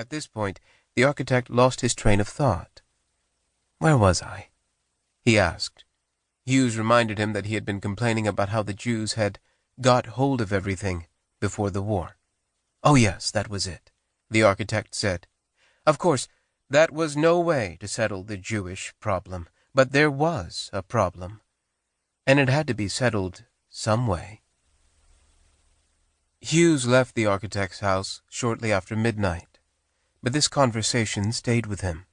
At this point, the architect lost his train of thought. "Where was I?" he asked. Hughes reminded him that he had been complaining about how the Jews had got hold of everything before the war. "Oh yes, that was it," the architect said. Of course, that was no way to settle the Jewish problem, but there was a problem, and it had to be settled some way. Hughes left the architect's house shortly after midnight, but this conversation stayed with him.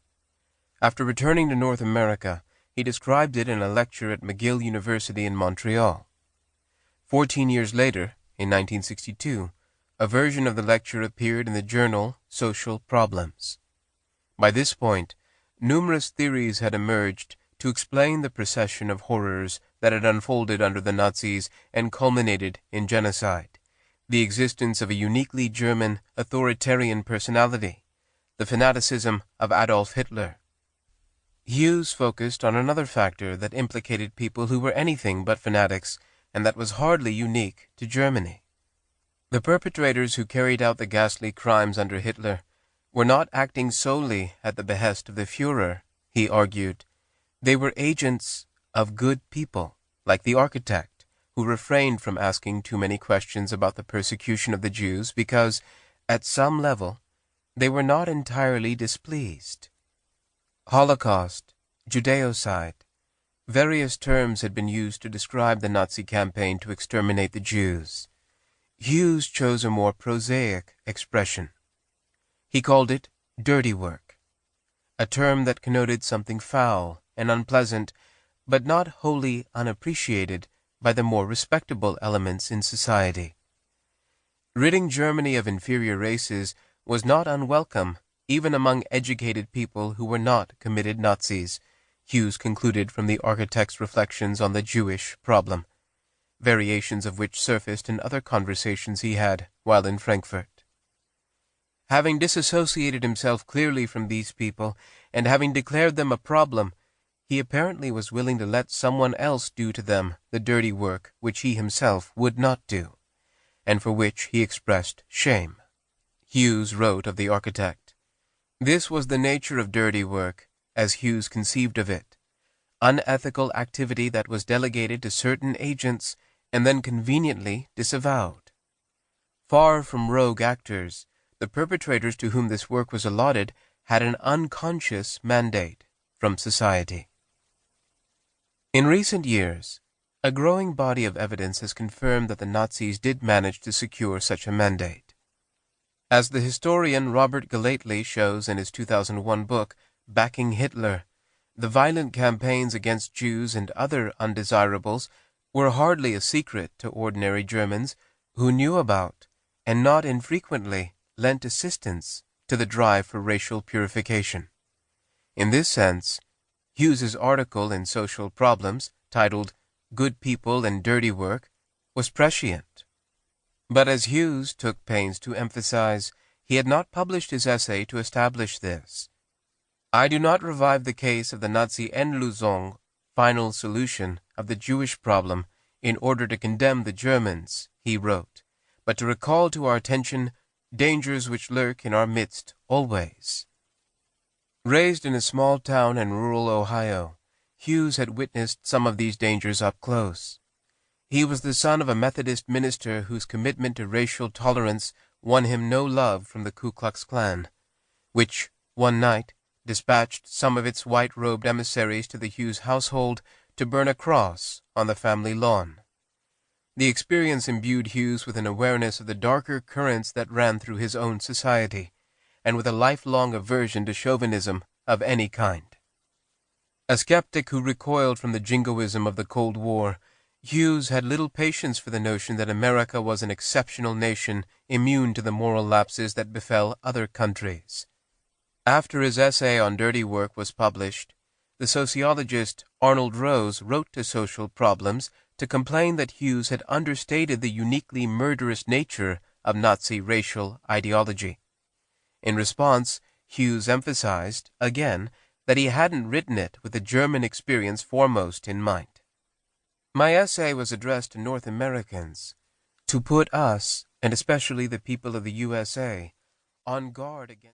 After returning to North America, he described it in a lecture at McGill University in Montreal. 14 years later, in 1962, a version of the lecture appeared in the journal Social Problems. By this point, numerous theories had emerged to explain the procession of horrors that had unfolded under the Nazis and culminated in genocide: the existence of a uniquely German authoritarian personality, the fanaticism of Adolf Hitler. Hughes focused on another factor that implicated people who were anything but fanatics, and that was hardly unique to Germany. The perpetrators who carried out the ghastly crimes under Hitler were not acting solely at the behest of the Führer, he argued. They were agents of good people, like the architect, who refrained from asking too many questions about the persecution of the Jews because, at some level, they were not entirely displeased. Holocaust, Judeocide, various terms had been used to describe the Nazi campaign to exterminate the Jews. Hughes chose a more prosaic expression. He called it dirty work, a term that connoted something foul and unpleasant, but not wholly unappreciated by the more respectable elements in society. Ridding Germany of inferior races was not unwelcome even among educated people who were not committed Nazis, Hughes concluded from the architect's reflections on the Jewish problem, variations of which surfaced in other conversations he had while in Frankfurt. Having disassociated himself clearly from these people, and having declared them a problem, he apparently was willing to let someone else do to them the dirty work which he himself would not do, and for which he expressed shame. Hughes wrote of the architect, "This was the nature of dirty work, as Hughes conceived of it: unethical activity that was delegated to certain agents and then conveniently disavowed. Far from rogue actors, the perpetrators to whom this work was allotted had an unconscious mandate from society." In recent years, a growing body of evidence has confirmed that the Nazis did manage to secure such a mandate. As the historian Robert Galately shows in his 2001 book, Backing Hitler, the violent campaigns against Jews and other undesirables were hardly a secret to ordinary Germans who knew about, and not infrequently lent assistance to, the drive for racial purification. In this sense, Hughes's article in Social Problems, titled "Good People and Dirty Work," was prescient. But as Hughes took pains to emphasize, he had not published his essay to establish this. "I do not revive the case of the Nazi Endlösung, final solution of the Jewish problem, in order to condemn the Germans," he wrote, "but to recall to our attention dangers which lurk in our midst always." Raised in a small town in rural Ohio, Hughes had witnessed some of these dangers up close. He was the son of a Methodist minister whose commitment to racial tolerance won him no love from the Ku Klux Klan, which, one night, dispatched some of its white-robed emissaries to the Hughes household to burn a cross on the family lawn. The experience imbued Hughes with an awareness of the darker currents that ran through his own society, and with a lifelong aversion to chauvinism of any kind. A skeptic who recoiled from the jingoism of the Cold War, Hughes had little patience for the notion that America was an exceptional nation immune to the moral lapses that befell other countries. After his essay on dirty work was published, the sociologist Arnold Rose wrote to Social Problems to complain that Hughes had understated the uniquely murderous nature of Nazi racial ideology. In response, Hughes emphasized, again, that he hadn't written it with the German experience foremost in mind. "My essay was addressed to North Americans, to put us, and especially the people of the USA, on guard against